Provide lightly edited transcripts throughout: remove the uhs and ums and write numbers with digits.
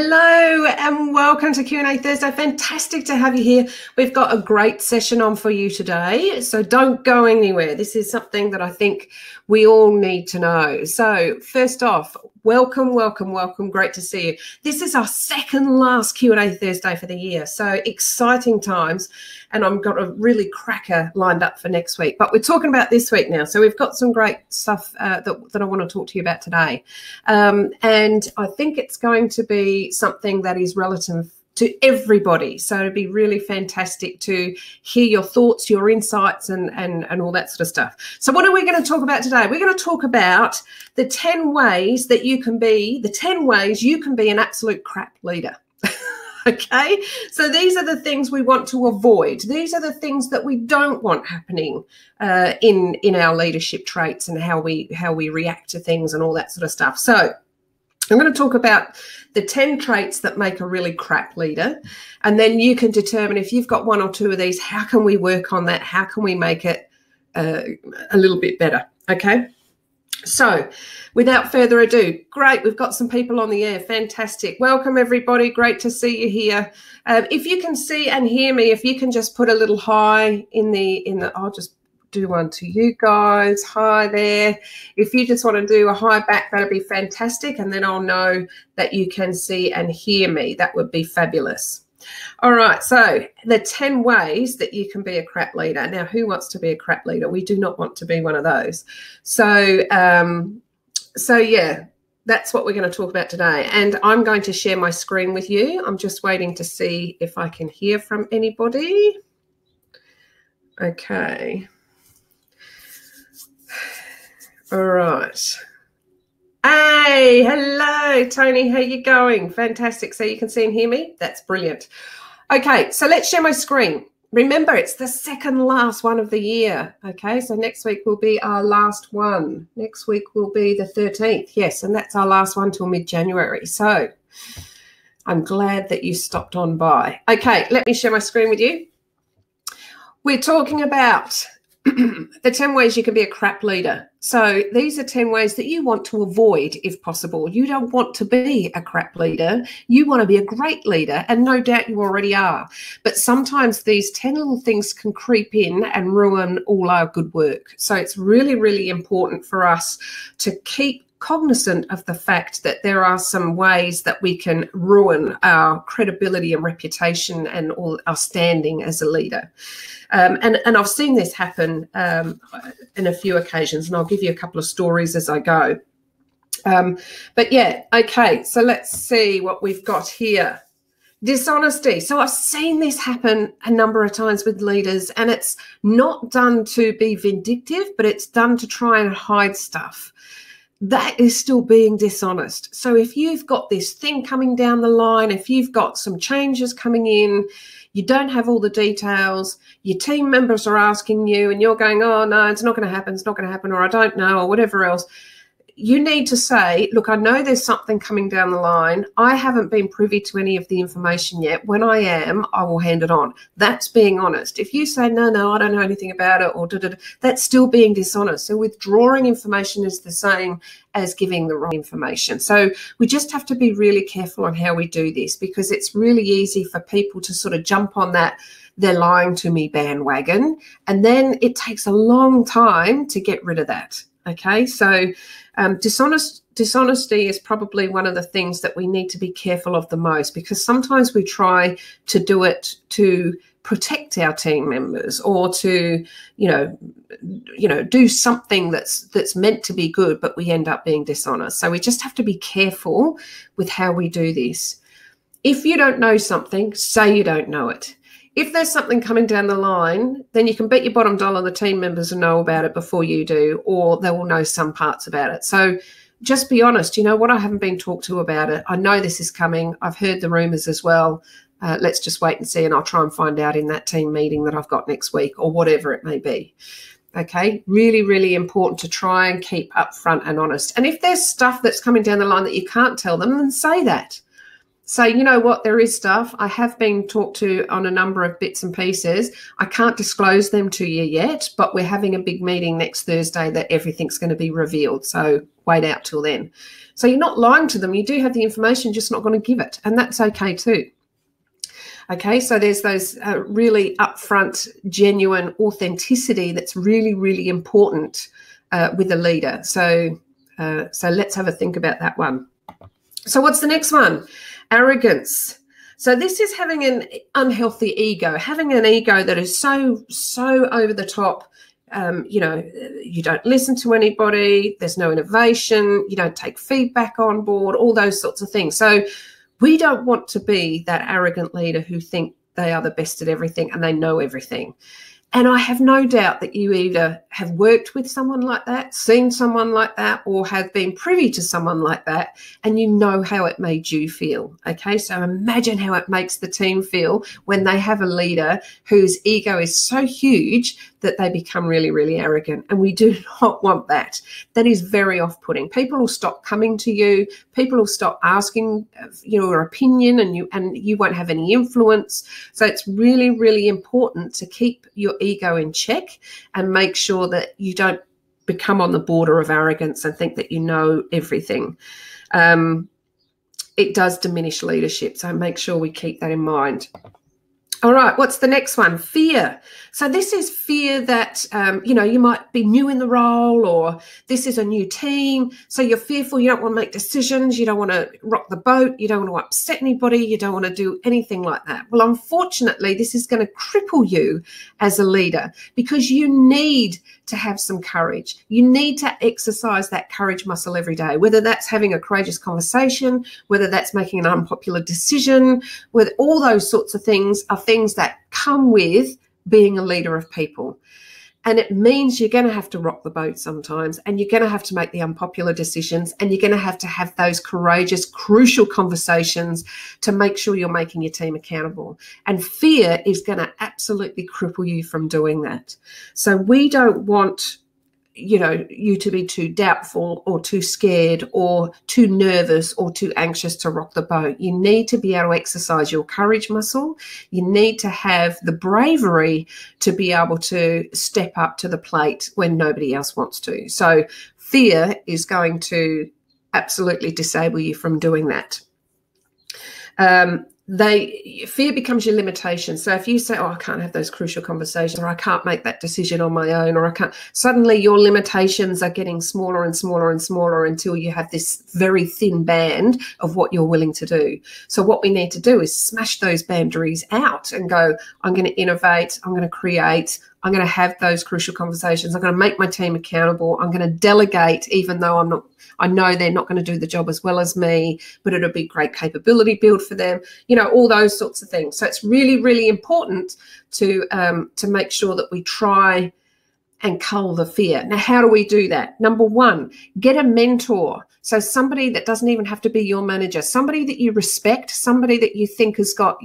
Hello and welcome to Q&A Thursday. Fantastic to have you here. We've got a great session on for you today, so don't go anywhere. This is something that I think we all need to know. So first off, welcome. Great to see you. This is our second last Q&A Thursday for the year, so exciting times, and I've got a really cracker lined up for next week. But we're talking about this week now, so we've got some great stuff that I want to talk to you about today. And I think it's going to be something that is relative to everybody. So it'd be really fantastic to hear your thoughts, your insights, and all that sort of stuff. So what are we going to talk about today? We're going to talk about the 10 ways that you can be, an absolute crap leader. Okay, so these are the things we want to avoid. These are the things that we don't want happening in our leadership traits and how we react to things and all that sort of stuff. So I'm going to talk about the 10 traits that make a really crap leader, and then you can determine if you've got one or two of these, how can we work on that? How can we make it a little bit better? Okay. So without further ado, great, we've got some people on the air. Fantastic. Welcome, everybody. Great to see you here. If you can see and hear me, if you can just put a little hi in the I'll just do one to you guys. Hi there. If you just want to do a hi back, that'd be fantastic. And then I'll know that you can see and hear me. That would be fabulous. All right, so the 10 ways that you can be a crap leader. Now, who wants to be a crap leader? We do not want to be one of those. So yeah, that's what we're going to talk about today. And I'm going to share my screen with you. I'm just waiting to see if I can hear from anybody. Okay. All right. Hey, hello, Tony. How you going? Fantastic. So you can see and hear me? That's brilliant. Okay, so let's share my screen. Remember, it's the second last one of the year. Okay, so next week will be our last one. Next week will be the 13th. Yes, and that's our last one till mid-January. So I'm glad that you stopped on by. Okay, let me share my screen with you. We're talking about the 10 ways you can be a crap leader. So these are 10 ways that you want to avoid if possible. You don't want to be a crap leader. You want to be a great leader, and no doubt you already are. But sometimes these 10 little things can creep in and ruin all our good work. So it's really, really important for us to keep cognizant of the fact that there are some ways that we can ruin our credibility and reputation and all our standing as a leader. And I've seen this happen in a few occasions, and I'll give you a couple of stories as I go. But yeah, okay, so let's see what we've got here. Dishonesty. So I've seen this happen a number of times with leaders, and it's not done to be vindictive, but it's done to try and hide stuff. That is still being dishonest. So if you've got this thing coming down the line, if you've got some changes coming in, you don't have all the details, your team members are asking you and you're going, oh, no, it's not going to happen, or I don't know, or whatever else. You need to say, look, I know there's something coming down the line. I haven't been privy to any of the information yet. When I am, I will hand it on. That's being honest. If you say, no, I don't know anything about it, or that's still being dishonest. So withdrawing information is the same as giving the wrong information. So we just have to be really careful on how we do this, because it's really easy for people to sort of jump on that they're lying to me bandwagon, and then it takes a long time to get rid of that. Okay, so dishonesty is probably one of the things that we need to be careful of the most, because sometimes we try to do it to protect our team members, or to do something that's meant to be good, but we end up being dishonest. So we just have to be careful with how we do this. If you don't know something, say you don't know it. If there's something coming down the line, then you can bet your bottom dollar the team members will know about it before you do, or they will know some parts about it. So just be honest. You know what? I haven't been talked to about it. I know this is coming. I've heard the rumours as well. Let's just wait and see, and I'll try and find out in that team meeting that I've got next week, or whatever it may be. Okay, really, really important to try and keep upfront and honest. And if there's stuff that's coming down the line that you can't tell them, then say that. Say, you know what, there is stuff I have been talked to on a number of bits and pieces. I can't disclose them to you yet, but we're having a big meeting next Thursday that everything's going to be revealed. So wait out till then. So you're not lying to them. You do have the information, just not going to give it. And that's okay too. Okay, so there's those really upfront, genuine authenticity that's really, really important with a leader. So let's have a think about that one. So what's the next one? Arrogance. So this is having an unhealthy ego, having an ego that is so over the top. You don't listen to anybody. There's no innovation. You don't take feedback on board, all those sorts of things. So we don't want to be that arrogant leader who think they are the best at everything and they know everything. And I have no doubt that you either have worked with someone like that, seen someone like that, or have been privy to someone like that, and you know how it made you feel. Okay, so imagine how it makes the team feel when they have a leader whose ego is so huge that they become really, really arrogant. And we do not want that. That is very off-putting. People will stop coming to you. People will stop asking your opinion, and you won't have any influence. So it's really, really important to keep your ego in check and make sure that you don't become on the border of arrogance and think that you know everything. It does diminish leadership. So make sure we keep that in mind. All right, what's the next one? Fear. So this is fear that, you might be new in the role, or this is a new team. So you're fearful, you don't want to make decisions, you don't want to rock the boat, you don't want to upset anybody, you don't want to do anything like that. Well, unfortunately, this is going to cripple you as a leader, because you need to have some courage. You need to exercise that courage muscle every day, whether that's having a courageous conversation, whether that's making an unpopular decision, with all those sorts of things are things that come with being a leader of people. And it means you're going to have to rock the boat sometimes, and you're going to have to make the unpopular decisions, and you're going to have those courageous, crucial conversations to make sure you're making your team accountable. And fear is going to absolutely cripple you from doing that. So we don't want you to be too doubtful or too scared or too nervous or too anxious to rock the boat. You need to be able to exercise your courage muscle. You need to have the bravery to be able to step up to the plate when nobody else wants to. So fear is going to absolutely disable you from doing that. Fear becomes your limitation. So if you say, I can't have those crucial conversations, or I can't make that decision on my own, or I can't, suddenly your limitations are getting smaller and smaller and smaller until you have this very thin band of what you're willing to do. So what we need to do is smash those boundaries out and go, I'm going to innovate, I'm going to create, I'm going to have those crucial conversations, I'm going to make my team accountable, I'm going to delegate, even though I know they're not going to do the job as well as me, but it'll be great capability build for them, all those sorts of things. So it's really, really important to make sure that we try and cull the fear. Now, how do we do that? Number one, get a mentor. So somebody that doesn't even have to be your manager, somebody that you respect, somebody that you think has got,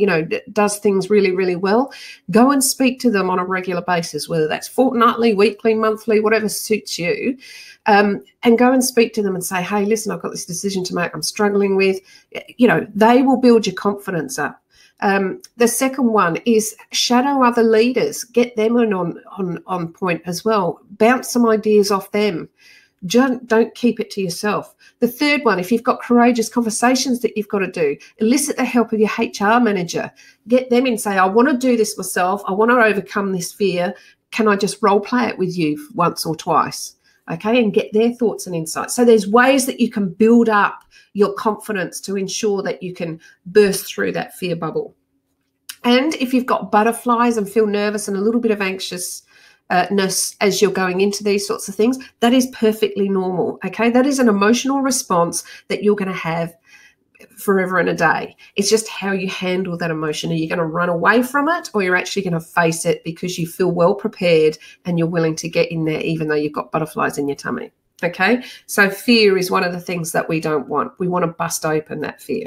does things really, really well. Go and speak to them on a regular basis, whether that's fortnightly, weekly, monthly, whatever suits you. And go and speak to them and say, hey, listen, I've got this decision to make I'm struggling with. They will build your confidence up. The second one is shadow other leaders. Get them on point as well. Bounce some ideas off them. Don't keep it to yourself. The third one, if you've got courageous conversations that you've got to do, elicit the help of your HR manager. Get them in, say, I want to do this myself. I want to overcome this fear. Can I just role play it with you once or twice? Okay, and get their thoughts and insights. So there's ways that you can build up your confidence to ensure that you can burst through that fear bubble. And if you've got butterflies and feel nervous and a little bit of anxiousness as you're going into these sorts of things, that is perfectly normal. Okay, that is an emotional response that you're going to have forever and a day. It's just how you handle that emotion. Are you going to run away from it, or you're actually going to face it because you feel well prepared and you're willing to get in there even though you've got butterflies in your tummy? Okay, so fear is one of the things that we don't want. We want to bust open that fear.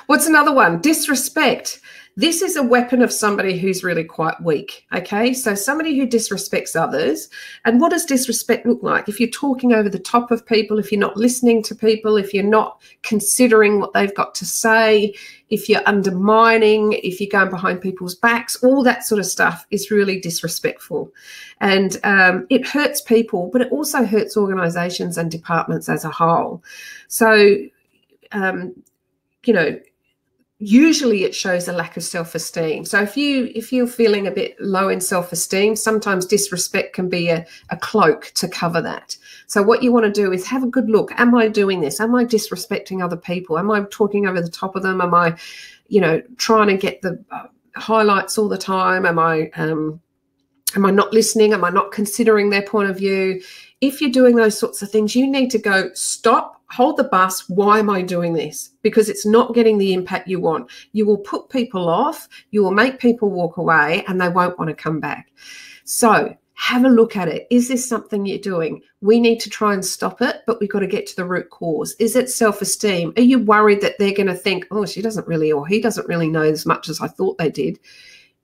What's another one? Disrespect. This is a weapon of somebody who's really quite weak, okay? So somebody who disrespects others. And what does disrespect look like? If you're talking over the top of people, if you're not listening to people, if you're not considering what they've got to say, if you're undermining, if you're going behind people's backs, all that sort of stuff is really disrespectful. And it hurts people, but it also hurts organisations and departments as a whole. So, you know, usually it shows a lack of self-esteem. So if you're feeling a bit low in self-esteem, sometimes disrespect can be a cloak to cover that. So what you want to do is have a good look. Am I doing this? Am I disrespecting other people? Am I talking over the top of them? Am I, you know, trying to get the highlights all the time? Am I not listening? Am I not considering their point of view? If you're doing those sorts of things, you need to go, stop, hold the bus. Why am I doing this? Because it's not getting the impact you want. You will put people off, you will make people walk away, and they won't want to come back. So have a look at it. Is this something you're doing? We need to try and stop it, but we've got to get to the root cause. Is it self-esteem? Are you worried that they're going to think, oh, she doesn't really, or he doesn't really know as much as I thought they did?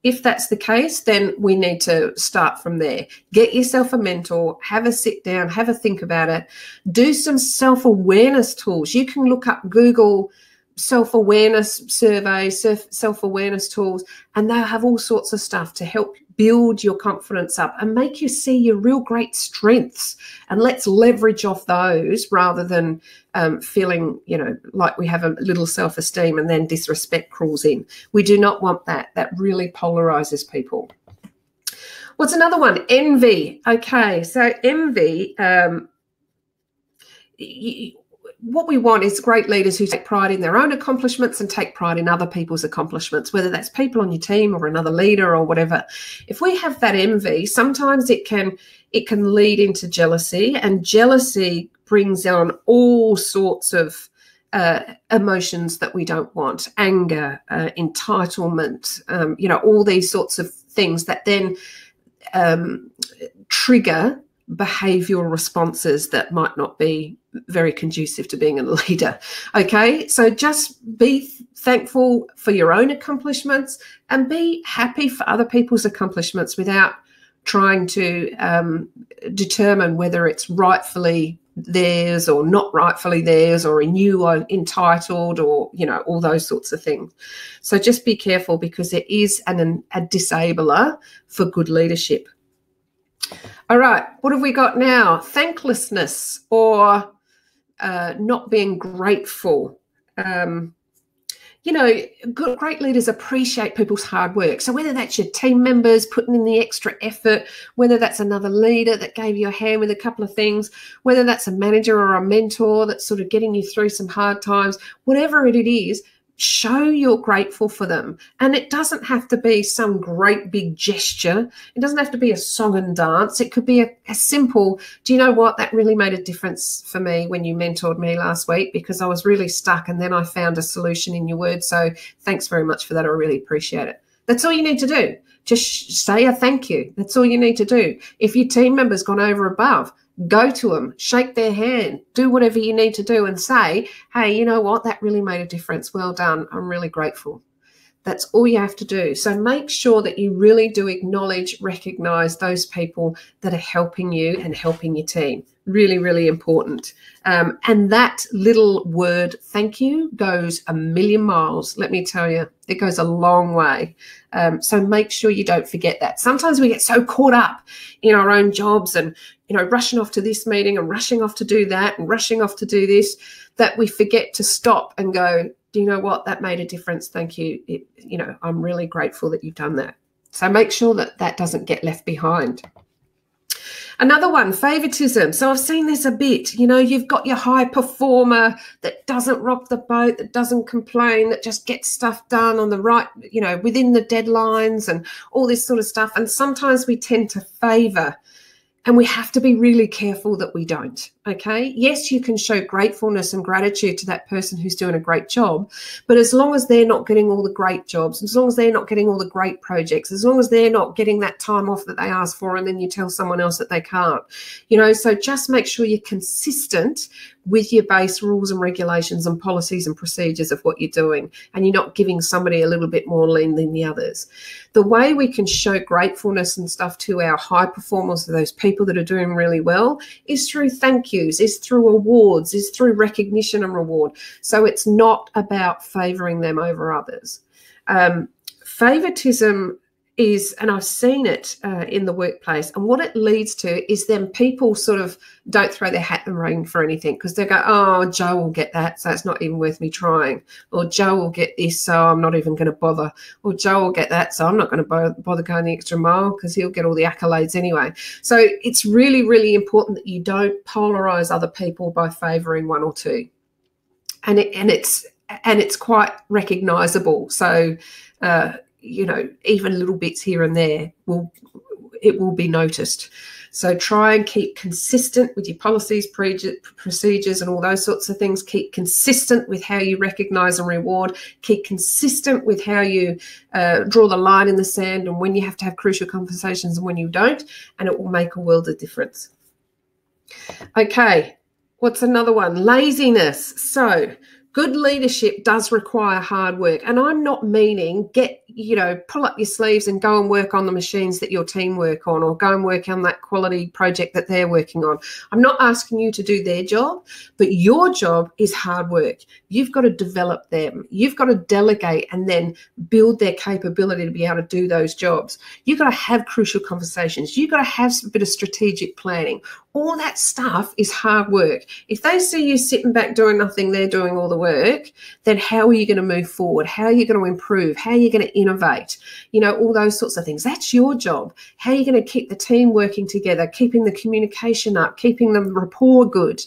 If that's the case, then we need to start from there. Get yourself a mentor, have a sit down, have a think about it. Do some self-awareness tools. You can look up Google self-awareness surveys, self-awareness tools, and they'll have all sorts of stuff to help build your confidence up and make you see your real great strengths. And let's leverage off those rather than feeling, you know, like we have a little self-esteem and then disrespect crawls in. We do not want that. That really polarizes people. What's another one? Envy. Okay, so envy, what we want is great leaders who take pride in their own accomplishments and take pride in other people's accomplishments, whether that's people on your team or another leader or whatever. If we have that envy, sometimes it can lead into jealousy, and jealousy brings on all sorts of emotions that we don't want, anger, entitlement, you know, all these sorts of things that then trigger behavioural responses that might not be very conducive to being a leader. Okay, so just be thankful for your own accomplishments and be happy for other people's accomplishments without trying to determine whether it's rightfully theirs or not rightfully theirs, or you are entitled, or, you know, all those sorts of things. So just be careful, because it is a disabler for good leadership. All right, what have we got now? Thanklessness, or not being grateful. You know, great leaders appreciate people's hard work. So whether that's your team members putting in the extra effort, whether that's another leader that gave you a hand with a couple of things, whether that's a manager or a mentor that's sort of getting you through some hard times, whatever it is, show you're grateful for them. And it doesn't have to be some great big gesture. It doesn't have to be a song and dance. It could be a simple, do you know what, that really made a difference for me when you mentored me last week, because I was really stuck and then I found a solution in your words. So thanks very much for that. I really appreciate it. That's all you need to do. Just say a thank you. That's all you need to do. If your team member's gone over above, go to them, shake their hand, do whatever you need to do and say, hey, you know what, that really made a difference. Well done. I'm really grateful. That's all you have to do. So make sure that you really do acknowledge, recognize those people that are helping you and helping your team. Really, really important. And that little word, thank you, goes a million miles. Let me tell you, it goes a long way. So make sure you don't forget that. Sometimes we get so caught up in our own jobs and, you know, rushing off to this meeting and rushing off to do that and rushing off to do this, that we forget to stop and go, do you know what, that made a difference. Thank you. You know, I'm really grateful that you've done that. So make sure that that doesn't get left behind. Another one, favouritism. So I've seen this a bit. You know, you've got your high performer that doesn't rock the boat, that doesn't complain, that just gets stuff done on the right, you know, within the deadlines and all this sort of stuff. And sometimes we tend to favour, and we have to be really careful that we don't. Okay. Yes, you can show gratefulness and gratitude to that person who's doing a great job, but as long as they're not getting all the great jobs, as long as they're not getting all the great projects, as long as they're not getting that time off that they ask for, and then you tell someone else that they can't, so just make sure you're consistent with your base rules and regulations and policies and procedures of what you're doing, and you're not giving somebody a little bit more lean than the others. The way we can show gratefulness and stuff to our high performers, those people that are doing really well, is through thank yous, is through awards, is through recognition and reward. So it's not about favouring them over others. Favouritism is, and I've seen it in the workplace, and what it leads to is then people sort of don't throw their hat in the ring for anything, because they go, oh, Joe will get that, so it's not even worth me trying, or Joe will get this, so I'm not even going to bother, or Joe will get that, so I'm not going to bother going the extra mile because he'll get all the accolades anyway. So it's really, really important that you don't polarize other people by favoring one or two, and it's quite recognizable. So even little bits here and there will be noticed. So try and keep consistent with your policies, procedures, and all those sorts of things. Keep consistent with how you recognise and reward. Keep consistent with how you draw the line in the sand, and when you have to have crucial conversations and when you don't, and it will make a world of difference. Okay, what's another one? Laziness. So good leadership does require hard work. And I'm not meaning pull up your sleeves and go and work on the machines that your team work on, or go and work on that quality project that they're working on. I'm not asking you to do their job, but your job is hard work. You've got to develop them. You've got to delegate and then build their capability to be able to do those jobs. You've got to have crucial conversations. You've got to have a bit of strategic planning. All that stuff is hard work. If they see you sitting back doing nothing, they're doing all the work, then how are you going to move forward? How are you going to improve? How are you going to innovate? All those sorts of things. That's your job. How are you going to keep the team working together, keeping the communication up, keeping the rapport good,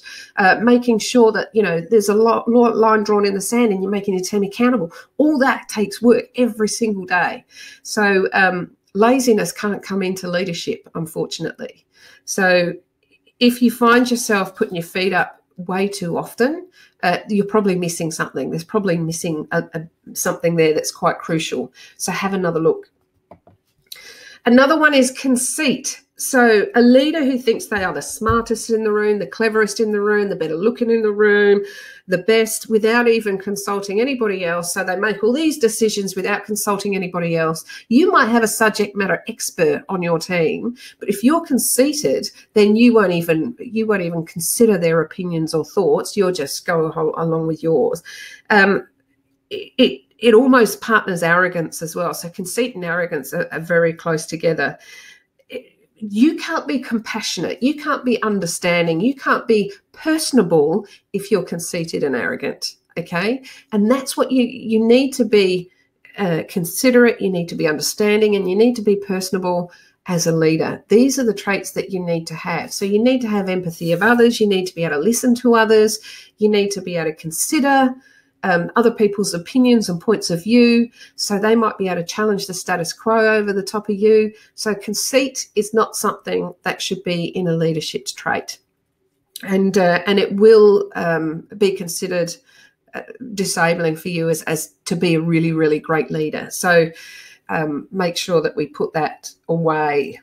making sure that, there's a line drawn in the sand and you're making your team accountable. All that takes work every single day. So laziness can't come into leadership, unfortunately. So if you find yourself putting your feet up way too often, you're probably missing something. There's probably missing something there that's quite crucial. So have another look. Another one is conceit. So a leader who thinks they are the smartest in the room, the cleverest in the room, the better looking in the room, the best, without even consulting anybody else. So they make all these decisions without consulting anybody else. You might have a subject matter expert on your team, but if you're conceited, then you won't even consider their opinions or thoughts. You'll just go along with yours. It almost partners arrogance as well. So conceit and arrogance are very close together. You can't be compassionate, you can't be understanding, you can't be personable if you're conceited and arrogant, okay? And that's what you need to be considerate, you need to be understanding, and you need to be personable as a leader. These are the traits that you need to have. So you need to have empathy of others, you need to be able to listen to others, you need to be able to consider other people's opinions and points of view, so they might be able to challenge the status quo over the top of you. So conceit is not something that should be in a leadership trait, and it will be considered disabling for you as to be a really, really great leader. So make sure that we put that away.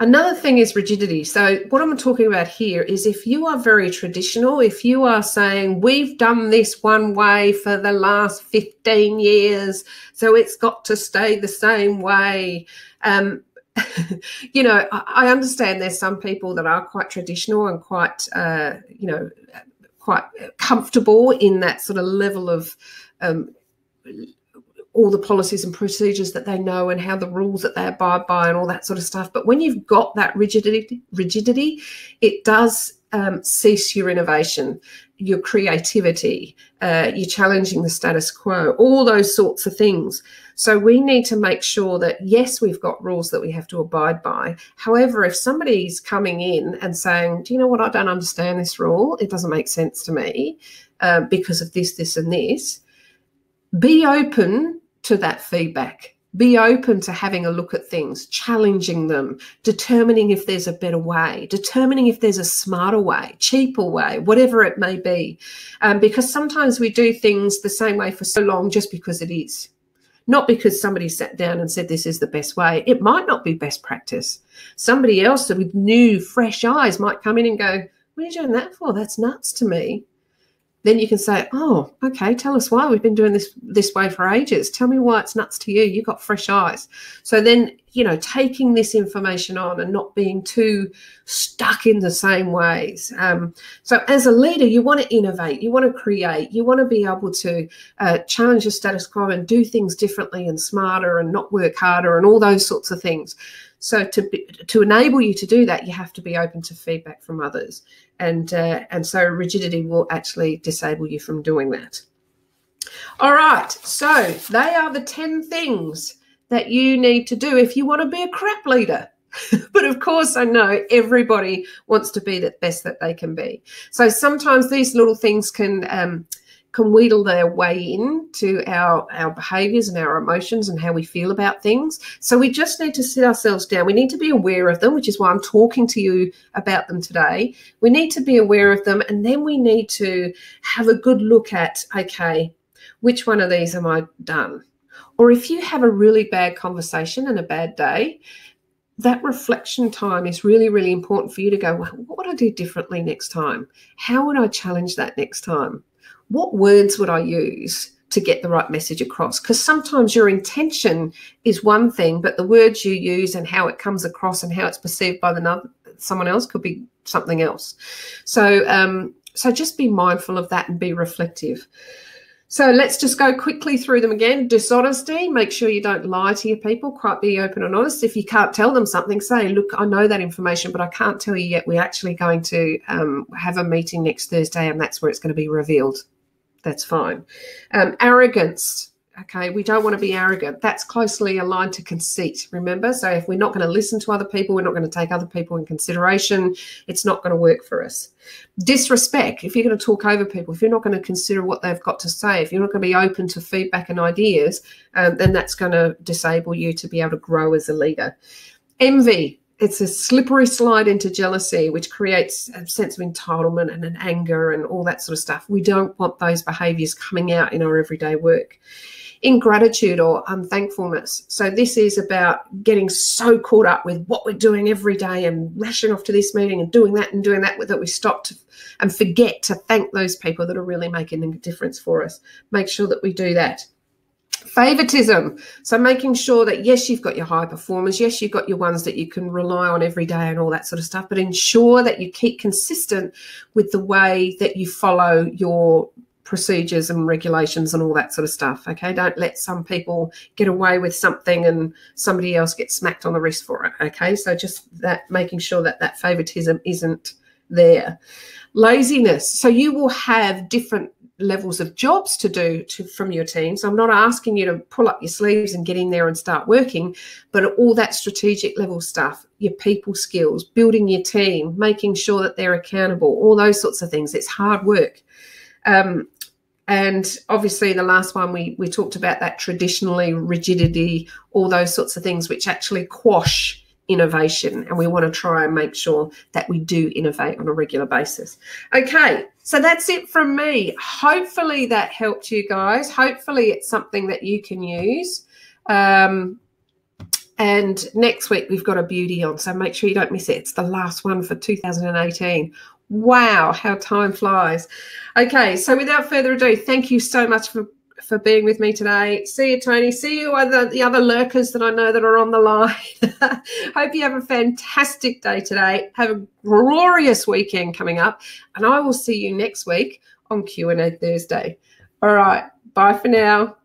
Another thing is rigidity. So what I'm talking about here is if you are very traditional, if you are saying we've done this one way for the last 15 years, so it's got to stay the same way. I understand there's some people that are quite traditional and quite, quite comfortable in that sort of level of all the policies and procedures that they know and how the rules that they abide by and all that sort of stuff. But when you've got that rigidity, it does cease your innovation, your creativity, you're challenging the status quo, all those sorts of things. So we need to make sure that, yes, we've got rules that we have to abide by. However, if somebody's coming in and saying, do you know what, I don't understand this rule, it doesn't make sense to me because of this, this, and this, be open to that feedback. Be open to having a look at things, challenging them, determining if there's a better way, determining if there's a smarter way, cheaper way, whatever it may be. Because sometimes we do things the same way for so long just because it is. Not because somebody sat down and said this is the best way. It might not be best practice. Somebody else with new, fresh eyes might come in and go, what are you doing that for? That's nuts to me. Then you can say, oh, okay, tell us why. We've been doing this way for ages. Tell me why it's nuts to you. You've got fresh eyes. So then, you know, taking this information on and not being too stuck in the same ways. So as a leader, you want to innovate. You want to create. You want to be able to challenge the status quo and do things differently and smarter and not work harder and all those sorts of things. So to enable you to do that, you have to be open to feedback from others. And so rigidity will actually disable you from doing that. All right, so they are the 10 things that you need to do if you want to be a crap leader. But of course, I know everybody wants to be the best that they can be. So sometimes these little things can wheedle their way into our behaviours and our emotions and how we feel about things. So we just need to sit ourselves down. We need to be aware of them, which is why I'm talking to you about them today. We need to be aware of them, and then we need to have a good look at, okay, which one of these am I done? Or if you have a really bad conversation and a bad day, that reflection time is really, really important for you to go, well, what would I do differently next time? How would I challenge that next time? What words would I use to get the right message across? Because sometimes your intention is one thing, but the words you use and how it comes across and how it's perceived by someone else could be something else. So, so just be mindful of that and be reflective. So let's just go quickly through them again. Dishonesty, make sure you don't lie to your people. Quite be open and honest. If you can't tell them something, say, look, I know that information, but I can't tell you yet. We're actually going to have a meeting next Thursday, and that's where it's going to be revealed. That's fine. Arrogance. Okay, we don't want to be arrogant. That's closely aligned to conceit, remember? So if we're not going to listen to other people, we're not going to take other people in consideration, it's not going to work for us. Disrespect. If you're going to talk over people, if you're not going to consider what they've got to say, if you're not going to be open to feedback and ideas, then that's going to disable you to be able to grow as a leader. Envy. It's a slippery slide into jealousy, which creates a sense of entitlement and an anger and all that sort of stuff. We don't want those behaviours coming out in our everyday work. Ingratitude or unthankfulness. So this is about getting so caught up with what we're doing every day and rushing off to this meeting and doing that that we stop and forget to thank those people that are really making a difference for us. Make sure that we do that. Favouritism. So making sure that, yes, you've got your high performers, yes, you've got your ones that you can rely on every day and all that sort of stuff, but ensure that you keep consistent with the way that you follow your procedures and regulations and all that sort of stuff. Okay, don't let some people get away with something and somebody else gets smacked on the wrist for it. Okay, so just that, making sure that that favoritism isn't there. Laziness. So you will have different levels of jobs to do from your team. So I'm not asking you to pull up your sleeves and get in there and start working, but all that strategic level stuff, your people skills, building your team, making sure that they're accountable, all those sorts of things. It's hard work. And obviously the last one we talked about, that traditionally rigidity, all those sorts of things which actually quash innovation, and we want to try and make sure that we do innovate on a regular basis. Okay, so that's it from me. Hopefully that helped you guys. Hopefully it's something that you can use. And next week we've got a beauty on, so make sure you don't miss it. It's the last one for 2018. Wow, how time flies. Okay, so without further ado, thank you so much for being with me today. See you, Tony. See you, the other lurkers that I know that are on the line. Hope you have a fantastic day today. Have a glorious weekend coming up, and I will see you next week on Q&A Thursday. All right, bye for now.